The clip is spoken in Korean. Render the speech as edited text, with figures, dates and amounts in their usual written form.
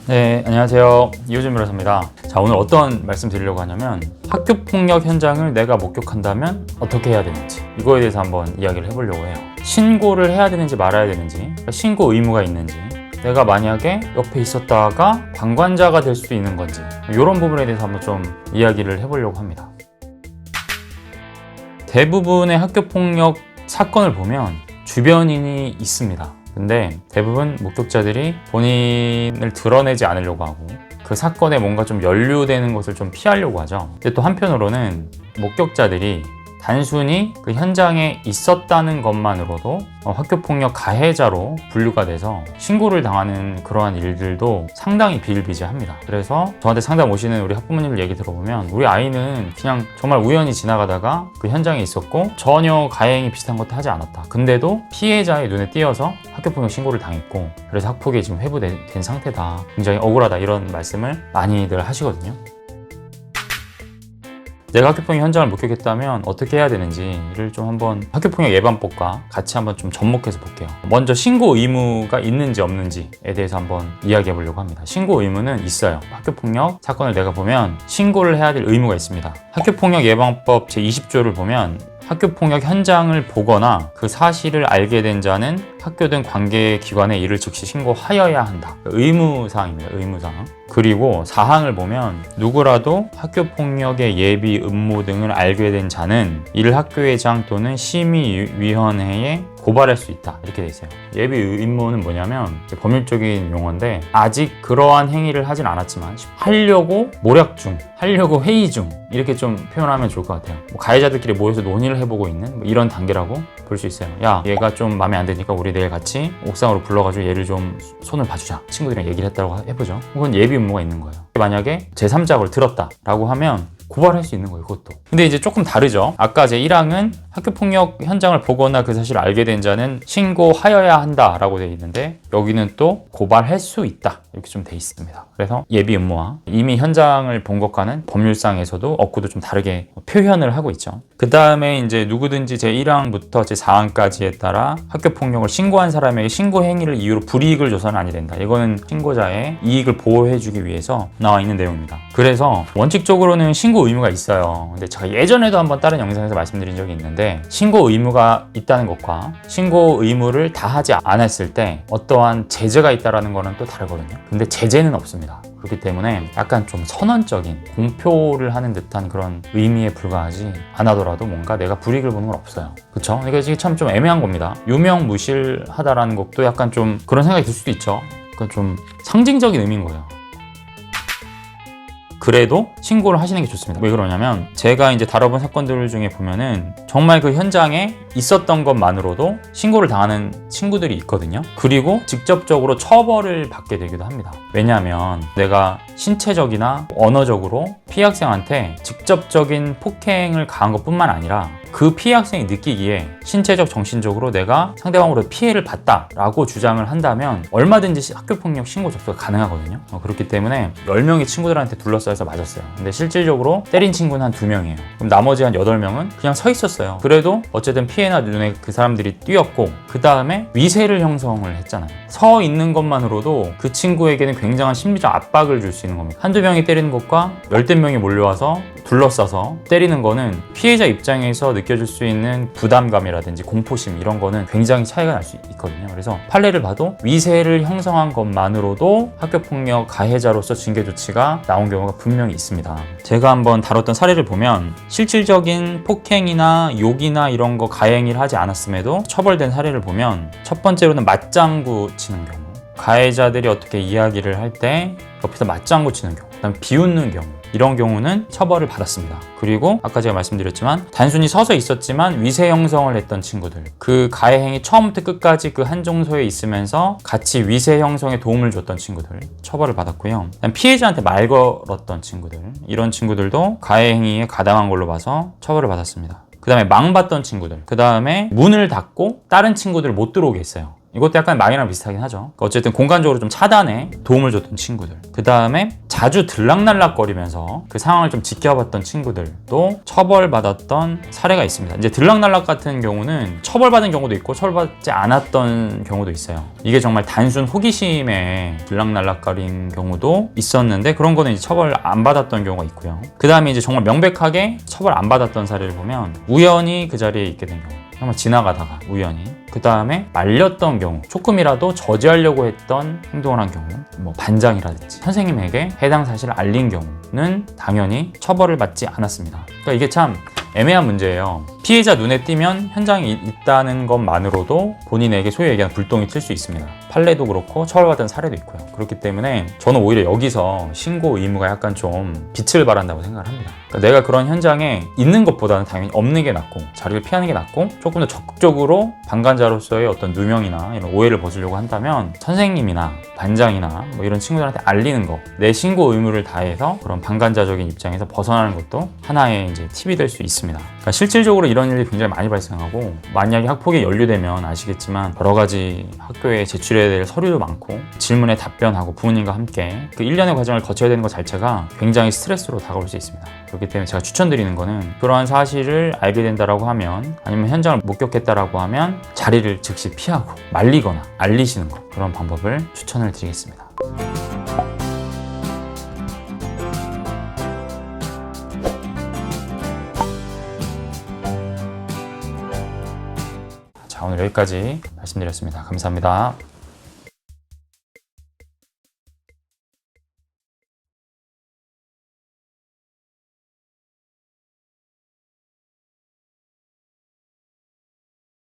네, 안녕하세요. 이호준 변호사입니다. 자, 오늘 어떤 말씀 드리려고 하냐면 학교 폭력 현장을 내가 목격한다면 어떻게 해야 되는지 이거에 대해서 한번 이야기를 해보려고 해요. 신고를 해야 되는지 말아야 되는지, 신고 의무가 있는지, 내가 만약에 옆에 있었다가 방관자가 될 수도 있는 건지 이런 부분에 대해서 한번 좀 이야기를 해보려고 합니다. 대부분의 학교 폭력 사건을 보면 주변인이 있습니다. 근데 대부분 목격자들이 본인을 드러내지 않으려고 하고 그 사건에 뭔가 좀 연루되는 것을 좀 피하려고 하죠. 근데 또 한편으로는 목격자들이 단순히 그 현장에 있었다는 것만으로도 학교폭력 가해자로 분류가 돼서 신고를 당하는 그러한 일들도 상당히 비일비재합니다. 그래서 저한테 상담 오시는 우리 학부모님들 얘기 들어보면 우리 아이는 그냥 정말 우연히 지나가다가 그 현장에 있었고 전혀 가해행위 비슷한 것도 하지 않았다. 근데도 피해자의 눈에 띄어서 학교폭력 신고를 당했고 그래서 학폭이 지금 회부된 상태다. 굉장히 억울하다. 이런 말씀을 많이들 하시거든요. 내가 학교폭력 현장을 목격했다면 어떻게 해야 되는지를 좀 한번 학교폭력 예방법과 같이 한번 좀 접목해서 볼게요. 먼저 신고 의무가 있는지 없는지에 대해서 한번 이야기해 보려고 합니다. 신고 의무는 있어요. 학교폭력 사건을 내가 보면 신고를 해야 될 의무가 있습니다. 학교폭력 예방법 제20조를 보면 학교폭력 현장을 보거나 그 사실을 알게 된 자는 학교 등 관계기관에 이를 즉시 신고하여야 한다. 의무사항입니다. 의무사항. 그리고 사항을 보면 누구라도 학교폭력의 예비 음모 등을 알게 된 자는 이를 학교회장 또는 심의위원회에 고발할 수 있다. 이렇게 돼 있어요. 예비 음모는 뭐냐면 법률적인 용어인데 아직 그러한 행위를 하진 않았지만 하려고 모략 중, 하려고 회의 중 이렇게 좀 표현하면 좋을 것 같아요. 가해자들끼리 모여서 논의를 해보고 있는 이런 단계라고 볼 수 있어요. 야, 얘가 좀 마음에 안 드니까 우리 내일 같이 옥상으로 불러가지고 얘를 좀 손을 봐주자. 친구들이랑 얘기를 했다고 해보죠. 혹은 예비 음모가 있는 거예요. 만약에 제3자 걸 들었다라고 하면 고발할 수 있는 거예요, 그것도. 근데 이제 조금 다르죠. 아까 제 1항은 학교폭력 현장을 보거나 그 사실을 알게 된 자는 신고하여야 한다라고 되어 있는데 여기는 또 고발할 수 있다 이렇게 좀 돼 있습니다. 그래서 예비 음모와 이미 현장을 본 것과는 법률상에서도 없고도 좀 다르게 표현을 하고 있죠. 그 다음에 이제 누구든지 제 1항부터 제 4항까지에 따라 학교폭력을 신고한 사람에게 신고 행위를 이유로 불이익을 줘서는 아니 된다. 이거는 신고자의 이익을 보호해주기 위해서 나와 있는 내용입니다. 그래서 원칙적으로는 신고 의무가 있어요. 근데 제가 예전에도 한번 다른 영상에서 말씀드린 적이 있는데 신고 의무가 있다는 것과 신고 의무를 다 하지 않았을 때 어떠한 제재가 있다는 거는 또 다르거든요. 근데 제재는 없습니다. 그렇기 때문에 약간 좀 선언적인 공표를 하는 듯한 그런 의미에 불과하지 않아더라도 뭔가 내가 불이익을 보는 건 없어요. 그쵸? 그러니까 이게 참 좀 애매한 겁니다. 유명무실하다라는 것도 약간 좀 그런 생각이 들 수도 있죠. 그러니까 좀 상징적인 의미인 거예요. 그래도 신고를 하시는 게 좋습니다. 왜 그러냐면 제가 이제 다뤄본 사건들 중에 보면은 정말 그 현장에 있었던 것만으로도 신고를 당하는 친구들이 있거든요. 그리고 직접적으로 처벌을 받게 되기도 합니다. 왜냐하면 내가 신체적이나 언어적으로 피해 학생한테 직접적인 폭행을 가한 것뿐만 아니라 그 피해 학생이 느끼기에 신체적, 정신적으로 내가 상대방으로 피해를 봤다라고 주장을 한다면 얼마든지 학교폭력 신고 접수가 가능하거든요. 그렇기 때문에 10명의 친구들한테 둘러싸여서 맞았어요. 근데 실질적으로 때린 친구는 한 2명이에요. 그럼 나머지 한 8명은 그냥 서 있었어요. 그래도 어쨌든 피해나 눈에 그 사람들이 띄었고 그 다음에 위세를 형성을 했잖아요. 서 있는 것만으로도 그 친구에게는 굉장한 심리적 압박을 줄 수 있는 겁니다. 한두 명이 때리는 것과 10명이 몰려와서 둘러싸서 때리는 거는 피해자 입장에서 느껴질 수 있는 부담감이라든지 공포심 이런 거는 굉장히 차이가 날 수 있거든요. 그래서 판례를 봐도 위세를 형성한 것만으로도 학교폭력 가해자로서 징계 조치가 나온 경우가 분명히 있습니다. 제가 한번 다뤘던 사례를 보면 실질적인 폭행이나 욕이나 이런 거 가해행위를 하지 않았음에도 처벌된 사례를 보면 첫 번째로는 맞장구 치는 경우, 가해자들이 어떻게 이야기를 할 때 옆에서 맞장구 치는 경우, 그다음 비웃는 경우 이런 경우는 처벌을 받았습니다. 그리고 아까 제가 말씀드렸지만 단순히 서서 있었지만 위세 형성을 했던 친구들, 그 가해 행위 처음부터 끝까지 그 한 종소에 있으면서 같이 위세 형성에 도움을 줬던 친구들 처벌을 받았고요. 피해자한테 말 걸었던 친구들, 이런 친구들도 가해 행위에 가담한 걸로 봐서 처벌을 받았습니다. 그 다음에 망봤던 친구들, 그 다음에 문을 닫고 다른 친구들 못 들어오게 했어요. 이것도 약간 마이너랑 비슷하긴 하죠. 어쨌든 공간적으로 좀 차단에 도움을 줬던 친구들, 그 다음에 자주 들락날락거리면서 그 상황을 좀 지켜봤던 친구들도 처벌받았던 사례가 있습니다. 이제 들락날락 같은 경우는 처벌받은 경우도 있고 처벌받지 않았던 경우도 있어요. 이게 정말 단순 호기심에 들락날락거린 경우도 있었는데 그런 거는 이제 처벌 안 받았던 경우가 있고요. 그 다음에 이제 정말 명백하게 처벌 안 받았던 사례를 보면 우연히 그 자리에 있게 된 경우, 한번 지나가다가 우연히, 그 다음에 말렸던 경우, 조금이라도 저지하려고 했던 행동을 한 경우, 뭐 반장이라든지 선생님에게 해당 사실을 알린 경우는 당연히 처벌을 받지 않았습니다. 그러니까 이게 참 애매한 문제예요. 피해자 눈에 띄면 현장에 있다는 것만으로도 본인에게 소위 얘기하는 불똥이 튈 수 있습니다. 판례도 그렇고 처벌받은 사례도 있고요. 그렇기 때문에 저는 오히려 여기서 신고 의무가 약간 좀 빛을 발한다고 생각을 합니다. 그러니까 내가 그런 현장에 있는 것보다는 당연히 없는 게 낫고 자리를 피하는 게 낫고, 조금 더 적극적으로 방관자로서의 어떤 누명이나 이런 오해를 벗으려고 한다면 선생님이나 반장이나 뭐 이런 친구들한테 알리는 거, 내 신고 의무를 다해서 그런 방관자적인 입장에서 벗어나는 것도 하나의 이제 팁이 될 수 있습니다. 그러니까 실질적으로 이런 일이 굉장히 많이 발생하고, 만약에 학폭이 연루되면 아시겠지만 여러 가지 학교에 제출해야 될 서류도 많고 질문에 답변하고 부모님과 함께 그 일련의 과정을 거쳐야 되는 것 자체가 굉장히 스트레스로 다가올 수 있습니다. 그렇기 때문에 제가 추천드리는 거는 그러한 사실을 알게 된다라고 하면, 아니면 현장을 목격했다라고 하면 자리를 즉시 피하고 말리거나 알리시는 것, 그런 방법을 추천을 드리겠습니다. 자, 오늘 여기까지 말씀드렸습니다. 감사합니다.